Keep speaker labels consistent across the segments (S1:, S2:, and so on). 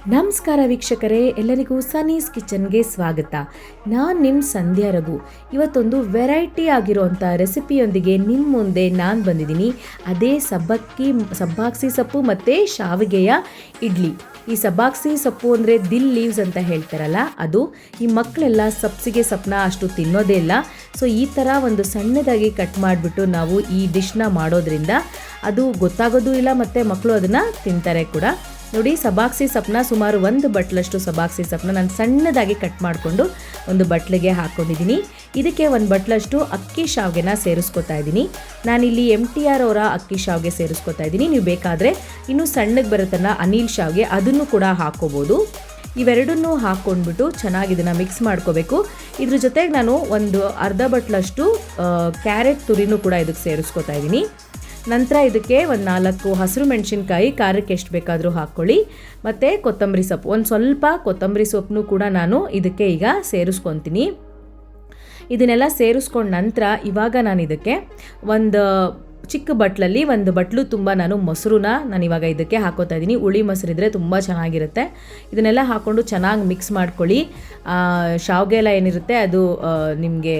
S1: ನಮಸ್ಕಾರ ವೀಕ್ಷಕರೇ, ಎಲ್ಲರಿಗೂ ಸನೀಸ್ ಕಿಚನ್ಗೆ ಸ್ವಾಗತ. ನಾನು ನಿಮ್ಮ ಸಂಧ್ಯಾ ರಘು. ಇವತ್ತೊಂದು ವೆರೈಟಿ ಆಗಿರೋಂಥ ರೆಸಿಪಿಯೊಂದಿಗೆ ನಿಮ್ಮ ಮುಂದೆ ನಾನು ಬಂದಿದ್ದೀನಿ. ಅದೇ ಸಬ್ಬಾಕ್ಸಿ ಸೊಪ್ಪು ಮತ್ತು ಶಾವಿಗೆಯ ಇಡ್ಲಿ. ಈ ಸಬ್ಬಾಕ್ಸಿ ಸೊಪ್ಪು ಅಂದರೆ ದಿಲ್ ಲೀವ್ಸ್ ಅಂತ ಹೇಳ್ತಾರಲ್ಲ, ಅದು ಈ ಮಕ್ಕಳೆಲ್ಲ ಸಬ್ಸಿಗೆ ಸೊಪ್ಪನ್ನ ಅಷ್ಟು ತಿನ್ನೋದೇ ಇಲ್ಲ. ಸೊ ಈ ಥರ ಒಂದು ಸಣ್ಣದಾಗಿ ಕಟ್ ಮಾಡಿಬಿಟ್ಟು ನಾವು ಈ ಡಿಶ್ನ ಮಾಡೋದ್ರಿಂದ ಅದು ಗೊತ್ತಾಗೋದು ಇಲ್ಲ ಮತ್ತು ಮಕ್ಕಳು ಅದನ್ನು ತಿಂತಾರೆ ಕೂಡ. ನೋಡಿ, ಸಬ್ಬಾಕ್ಸಿ ಸೊಪ್ಪನ್ನ ಸುಮಾರು 1 ಬಟ್ಲಷ್ಟು ಸಬ್ಬಾಕ್ಸಿ ಸೊಪ್ಪನ್ನ ನಾನು ಸಣ್ಣದಾಗಿ ಕಟ್ ಮಾಡಿಕೊಂಡು ಒಂದು ಬಟ್ಲಿಗೆ ಹಾಕ್ಕೊಂಡಿದ್ದೀನಿ. ಇದಕ್ಕೆ 1 ಬಟ್ಲಷ್ಟು ಅಕ್ಕಿ ಶಾವಿಗೆನ ಸೇರಿಸ್ಕೊತಾ ಇದ್ದೀನಿ. ನಾನಿಲ್ಲಿ MTR ಅವರ ಅಕ್ಕಿ ಶಾವಿಗೆ ಸೇರಿಸ್ಕೊತಾ ಇದ್ದೀನಿ. ನೀವು ಬೇಕಾದರೆ ಇನ್ನೂ ಸಣ್ಣಗೆ ಬರುತ್ತಲ್ಲ ಅನಿಲ್ ಶಾವಿಗೆ, ಅದನ್ನು ಕೂಡ ಹಾಕ್ಕೋಬೋದು. ಇವೆರಡನ್ನೂ ಹಾಕ್ಕೊಂಡ್ಬಿಟ್ಟು ಚೆನ್ನಾಗಿ ಇದನ್ನು ಮಿಕ್ಸ್ ಮಾಡ್ಕೋಬೇಕು. ಇದ್ರ ಜೊತೆಗೆ ನಾನು ಒಂದು ಅರ್ಧ ಬಟ್ಲಷ್ಟು ಕ್ಯಾರೆಟ್ ತುರಿನೂ ಕೂಡ ಇದಕ್ಕೆ ಸೇರಿಸ್ಕೊತಾ ಇದ್ದೀನಿ. ನಂತರ ಇದಕ್ಕೆ 4 ಹಸಿರು ಮೆಣಸಿನ್ಕಾಯಿ, ಖಾರಕ್ಕೆ ಎಷ್ಟು ಬೇಕಾದರೂ ಹಾಕ್ಕೊಳ್ಳಿ, ಮತ್ತು ಕೊತ್ತಂಬರಿ ಸೊಪ್ಪು, ಒಂದು ಸ್ವಲ್ಪ ಕೊತ್ತಂಬರಿ ಸೊಪ್ಪನ್ನು ಕೂಡ ನಾನು ಇದಕ್ಕೆ ಈಗ ಸೇರಿಸ್ಕೊತೀನಿ. ಇದನ್ನೆಲ್ಲ ಸೇರಿಸ್ಕೊಂಡ ನಂತರ ಇವಾಗ ನಾನು ಇದಕ್ಕೆ ಒಂದು ಚಿಕ್ಕ ಬಟ್ಲಲ್ಲಿ 1 ಬಟ್ಲು ತುಂಬ ನಾನು ಮೊಸರನ್ನ ಇವಾಗ ಇದಕ್ಕೆ ಹಾಕೋತಾ ಇದ್ದೀನಿ. ಹುಳಿ ಮೊಸರಿದ್ರೆ ತುಂಬ ಚೆನ್ನಾಗಿರುತ್ತೆ. ಇದನ್ನೆಲ್ಲ ಹಾಕ್ಕೊಂಡು ಚೆನ್ನಾಗಿ ಮಿಕ್ಸ್ ಮಾಡ್ಕೊಳ್ಳಿ. ಶಾವಿಗೆ ಎಲ್ಲ ಏನಿರುತ್ತೆ ಅದು ನಿಮಗೆ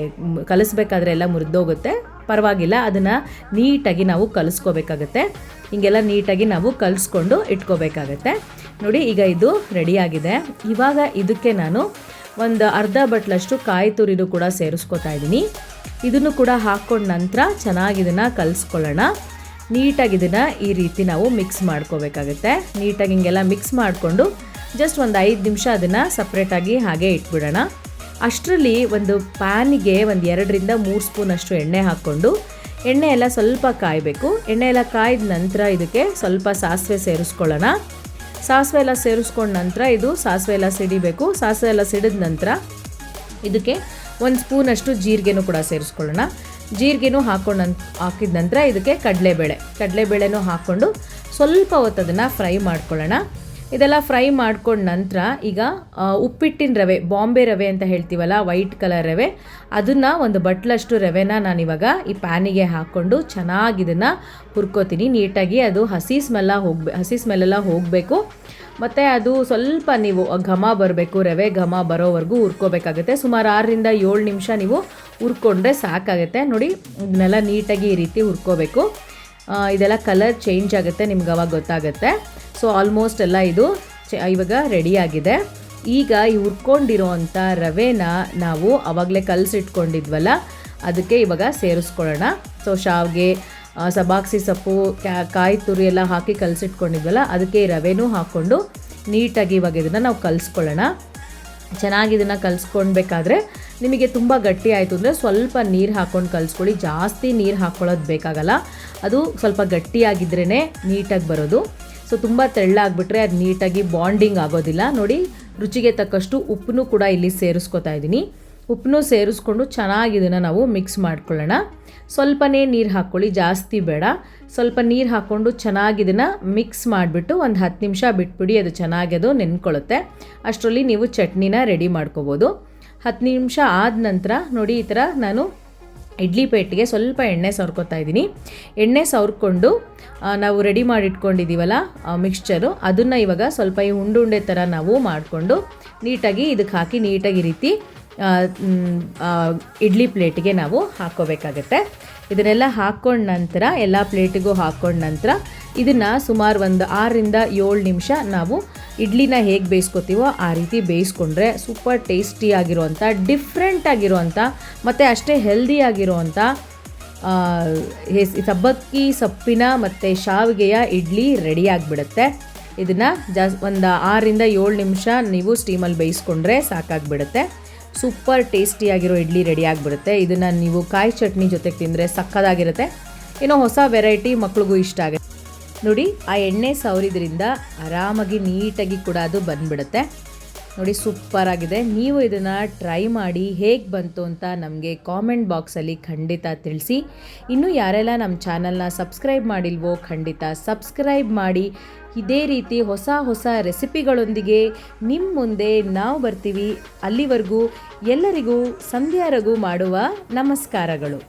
S1: ಕಲಿಸ್ಬೇಕಾದ್ರೆ ಎಲ್ಲ ಮುರಿದೋಗುತ್ತೆ, ಪರವಾಗಿಲ್ಲ. ಅದನ್ನು ನೀಟಾಗಿ ನಾವು ಕಲಿಸ್ಕೋಬೇಕಾಗತ್ತೆ. ಹೀಗೆಲ್ಲ ನೀಟಾಗಿ ನಾವು ಕಲಿಸ್ಕೊಂಡು ಇಟ್ಕೋಬೇಕಾಗತ್ತೆ. ನೋಡಿ, ಈಗ ಇದು ರೆಡಿಯಾಗಿದೆ. ಇವಾಗ ಇದಕ್ಕೆ ನಾನು ಒಂದು ಅರ್ಧ ಬಟ್ಲಷ್ಟು ಕಾಯಿ ತುರಿದು ಕೂಡ ಸೇರಿಸ್ಕೊತಾ ಇದ್ದೀನಿ. ಇದನ್ನು ಕೂಡ ಹಾಕ್ಕೊಂಡ ನಂತರ ಚೆನ್ನಾಗಿ ಇದನ್ನು ಕಲಿಸ್ಕೊಳ್ಳೋಣ. ನೀಟಾಗಿ ಇದನ್ನು ಈ ರೀತಿ ನಾವು ಮಿಕ್ಸ್ ಮಾಡ್ಕೋಬೇಕಾಗತ್ತೆ. ನೀಟಾಗಿ ಹಿಂಗೆಲ್ಲ ಮಿಕ್ಸ್ ಮಾಡಿಕೊಂಡು ಜಸ್ಟ್ ಒಂದು 5 ನಿಮಿಷ ಅದನ್ನು ಸಪ್ರೇಟಾಗಿ ಹಾಗೆ ಇಟ್ಬಿಡೋಣ. ಅಷ್ಟರಲ್ಲಿ ಒಂದು ಪ್ಯಾನಿಗೆ 2-3 ಸ್ಪೂನಷ್ಟು ಎಣ್ಣೆ ಹಾಕ್ಕೊಂಡು, ಎಣ್ಣೆ ಎಲ್ಲ ಸ್ವಲ್ಪ ಕಾಯಬೇಕು. ಎಣ್ಣೆ ಎಲ್ಲ ಕಾಯ್ದ ನಂತರ ಇದಕ್ಕೆ ಸ್ವಲ್ಪ ಸಾಸಿವೆ ಸೇರಿಸ್ಕೊಳ್ಳೋಣ. ಸಾಸಿವೆ ಎಲ್ಲ ಸೇರಿಸ್ಕೊಂಡ ನಂತರ ಇದು ಸಾಸಿವೆ ಎಲ್ಲ ಸಿಡಿಬೇಕು. ಸಾಸಿವೆ ಎಲ್ಲ ಸಿಡಿದ ನಂತರ ಇದಕ್ಕೆ 1 ಸ್ಪೂನಷ್ಟು ಜೀರಿಗೆನೂ ಕೂಡ ಸೇರಿಸ್ಕೊಳ್ಳೋಣ. ಜೀರಿಗೆನೂ ಹಾಕಿದ ನಂತರ ಇದಕ್ಕೆ ಕಡಲೆಬೇಳೆನೂ ಹಾಕ್ಕೊಂಡು ಸ್ವಲ್ಪ ಹೊತ್ತು ಅದನ್ನು ಫ್ರೈ ಮಾಡ್ಕೊಳ್ಳೋಣ. ಇದೆಲ್ಲ ಫ್ರೈ ಮಾಡ್ಕೊಂಡ ನಂತರ ಈಗ ಉಪ್ಪಿಟ್ಟಿನ ರವೆ, ಬಾಂಬೆ ರವೆ ಅಂತ ಹೇಳ್ತೀವಲ್ಲ, ವೈಟ್ ಕಲರ್ ರವೆ, ಅದನ್ನು 1 ಬಟ್ಲಷ್ಟು ರವೆನ ನಾನಿವಾಗ ಈ ಪ್ಯಾನಿಗೆ ಹಾಕ್ಕೊಂಡು ಚೆನ್ನಾಗಿ ಇದನ್ನು ಹುರ್ಕೋತೀನಿ. ನೀಟಾಗಿ ಅದು ಹಸಿ ಸ್ಮೆಲ್ಲೆಲ್ಲ ಹೋಗಬೇಕು. ಮತ್ತು ಅದು ಸ್ವಲ್ಪ ನೀವು ಘಮ ಬರಬೇಕು, ರವೆ ಘಮ ಬರೋವರೆಗೂ ಹುರ್ಕೋಬೇಕಾಗುತ್ತೆ. ಸುಮಾರು 6-7 ನಿಮಿಷ ನೀವು ಹುರ್ಕೊಂಡ್ರೆ ಸಾಕಾಗುತ್ತೆ. ನೋಡಿ, ಇದನ್ನೆಲ್ಲ ನೀಟಾಗಿ ಈ ರೀತಿ ಹುರ್ಕೋಬೇಕು. ಇದೆಲ್ಲ ಕಲರ್ ಚೇಂಜ್ ಆಗುತ್ತೆ, ನಿಮ್ಗೆ ಅವಾಗ ಗೊತ್ತಾಗುತ್ತೆ. ಸೊ ಆಲ್ಮೋಸ್ಟ್ ಎಲ್ಲ ಇದು ಇವಾಗ ರೆಡಿಯಾಗಿದೆ. ಈಗ ಈ ಹುರ್ಕೊಂಡಿರೋ ಅಂಥ ರವೆನ ನಾವು ಆವಾಗಲೇ ಕಲಸಿಟ್ಕೊಂಡಿದ್ವಲ್ಲ, ಅದಕ್ಕೆ ಇವಾಗ ಸೇರಿಸ್ಕೊಳ್ಳೋಣ. ಸೊ ಶಾವಿಗೆ, ಸಬ್ಬಾಕ್ಸಿ ಸೊಪ್ಪು, ಕಾಯಿ ತುರಿ ಎಲ್ಲ ಹಾಕಿ ಕಲಸಿಟ್ಕೊಂಡಿದ್ವಲ್ಲ, ಅದಕ್ಕೆ ಈ ರವೆನೂ ಹಾಕ್ಕೊಂಡು ನೀಟಾಗಿ ಇವಾಗ ಇದನ್ನು ನಾವು ಕಲಿಸ್ಕೊಳ್ಳೋಣ. ಚೆನ್ನಾಗಿ ಇದನ್ನು ಕಲಿಸ್ಕೊಳ್ಬೇಕಾದ್ರೆ ನಿಮಗೆ ತುಂಬ ಗಟ್ಟಿ ಆಯಿತು ಅಂದರೆ ಸ್ವಲ್ಪ ನೀರು ಹಾಕ್ಕೊಂಡು ಕಲಿಸ್ಕೊಳ್ಳಿ. ಜಾಸ್ತಿ ನೀರು ಹಾಕ್ಕೊಳ್ಳೋದು ಬೇಕಾಗಲ್ಲ, ಅದು ಸ್ವಲ್ಪ ಗಟ್ಟಿಯಾಗಿದ್ರೇ ನೀಟಾಗಿ ಬರೋದು. ಸೊ ತುಂಬ ತೆಳ್ಳಾಗಿಬಿಟ್ರೆ ಅದು ನೀಟಾಗಿ ಬಾಂಡಿಂಗ್ ಆಗೋದಿಲ್ಲ. ನೋಡಿ, ರುಚಿಗೆ ತಕ್ಕಷ್ಟು ಉಪ್ಪನ್ನು ಕೂಡ ಇಲ್ಲಿ ಸೇರಿಸ್ಕೊತಾ ಇದ್ದೀನಿ. ಉಪ್ಪನ್ನು ಸೇರಿಸ್ಕೊಂಡು ಚೆನ್ನಾಗಿ ಇದನ್ನು ನಾವು ಮಿಕ್ಸ್ ಮಾಡ್ಕೊಳ್ಳೋಣ. ಸ್ವಲ್ಪನೇ ನೀರು ಹಾಕ್ಕೊಳ್ಳಿ, ಜಾಸ್ತಿ ಬೇಡ. ಸ್ವಲ್ಪ ನೀರು ಹಾಕ್ಕೊಂಡು ಚೆನ್ನಾಗಿ ಇದನ್ನು ಮಿಕ್ಸ್ ಮಾಡಿಬಿಟ್ಟು ಒಂದು 10 ನಿಮಿಷ ಬಿಟ್ಬಿಡಿ. ಅದು ಚೆನ್ನಾಗಿ ಅದು ನೆನ್ಕೊಳ್ಳುತ್ತೆ. ಅಷ್ಟರಲ್ಲಿ ನೀವು ಚಟ್ನಿನ ರೆಡಿ ಮಾಡ್ಕೋಬೋದು. 10 ನಿಮಿಷ ಆದ ನಂತರ ನೋಡಿ, ಈ ಥರ ನಾನು ಇಡ್ಲಿ ಪೇಟಿಗೆ ಸ್ವಲ್ಪ ಎಣ್ಣೆ ಸವರ್ಕೊತಾ ಇದ್ದೀನಿ. ಎಣ್ಣೆ ಸವರ್ಕೊಂಡು ನಾವು ರೆಡಿ ಮಾಡಿಟ್ಕೊಂಡಿದ್ದೀವಲ್ಲ ಮಿಕ್ಸ್ಚರು, ಅದನ್ನು ಇವಾಗ ಸ್ವಲ್ಪ ಈ ಉಂಡೆ ಥರ ನಾವು ಮಾಡಿಕೊಂಡು ನೀಟಾಗಿ ಇದಕ್ಕೆ ಹಾಕಿ ನೀಟಾಗಿ ರೀತಿ ಇಡ್ಲಿ ಪ್ಲೇಟಿಗೆ ನಾವು ಹಾಕ್ಕೋಬೇಕಾಗತ್ತೆ. ಇದನ್ನೆಲ್ಲ ಹಾಕ್ಕೊಂಡ ನಂತರ ಎಲ್ಲ ಪ್ಲೇಟಿಗೂ ಹಾಕ್ಕೊಂಡ ನಂತರ ಇದನ್ನು ಸುಮಾರು ಒಂದು 6-7 ನಿಮಿಷ ನಾವು ಇಡ್ಲಿನ ಹೇಗೆ ಬೇಯಿಸ್ಕೊತೀವೋ ಆ ರೀತಿ ಬೇಯಿಸ್ಕೊಂಡ್ರೆ ಸೂಪರ್ ಟೇಸ್ಟಿಯಾಗಿರುವಂಥ, ಡಿಫ್ರೆಂಟ್ ಆಗಿರುವಂಥ ಮತ್ತು ಅಷ್ಟೇ ಹೆಲ್ದಿಯಾಗಿರುವಂಥ ಸಬ್ಬಕ್ಕಿ ಸೊಪ್ಪಿನ ಮತ್ತು ಶಾವಿಗೆಯ ಇಡ್ಲಿ ರೆಡಿಯಾಗಿಬಿಡುತ್ತೆ. ಇದನ್ನು ಒಂದು 6-7 ನಿಮಿಷ ನೀವು ಸ್ಟೀಮಲ್ಲಿ ಬೇಯಿಸ್ಕೊಂಡ್ರೆ ಸಾಕಾಗಿಬಿಡುತ್ತೆ. ಸೂಪರ್ ಟೇಸ್ಟಿಯಾಗಿರೋ ಇಡ್ಲಿ ರೆಡಿಯಾಗಿಬಿಡುತ್ತೆ. ಇದನ್ನು ನೀವು ಕಾಯಿ ಚಟ್ನಿ ಜೊತೆಗೆ ತಿಂದರೆ ಸಕ್ಕದಾಗಿರುತ್ತೆ. ಏನೋ ಹೊಸ ವೆರೈಟಿ, ಮಕ್ಳಿಗೂ ಇಷ್ಟ ಆಗುತ್ತೆ. ನೋಡಿ, ಆ ಎಣ್ಣೆ ಸವರಿದ್ರಿಂದ ಆರಾಮಾಗಿ ನೀಟಾಗಿ ಕೂಡ ಅದು ಬಂದುಬಿಡುತ್ತೆ. ನೋಡಿ, ಸೂಪರಾಗಿದೆ. ನೀವು ಇದನ್ನು ಟ್ರೈ ಮಾಡಿ ಹೇಗೆ ಬಂತು ಅಂತ ನಮಗೆ ಕಾಮೆಂಟ್ ಬಾಕ್ಸಲ್ಲಿ ಖಂಡಿತ ತಿಳಿಸಿ. ಇನ್ನೂ ಯಾರೆಲ್ಲ ನಮ್ಮ ಚಾನಲ್ನ ಸಬ್ಸ್ಕ್ರೈಬ್ ಮಾಡಿಲ್ವೋ ಖಂಡಿತ ಸಬ್ಸ್ಕ್ರೈಬ್ ಮಾಡಿ. ಇದೇ ರೀತಿ ಹೊಸ ರೆಸಿಪಿಗಳೊಂದಿಗೆ ನಿಮ್ಮ ಮುಂದೆ ನಾವು ಬರ್ತೀವಿ. ಅಲ್ಲಿವರೆಗೂ ಎಲ್ಲರಿಗೂ ಸಂಧ್ಯಾ ರಘು ಮಾಡುವ ನಮಸ್ಕಾರಗಳು.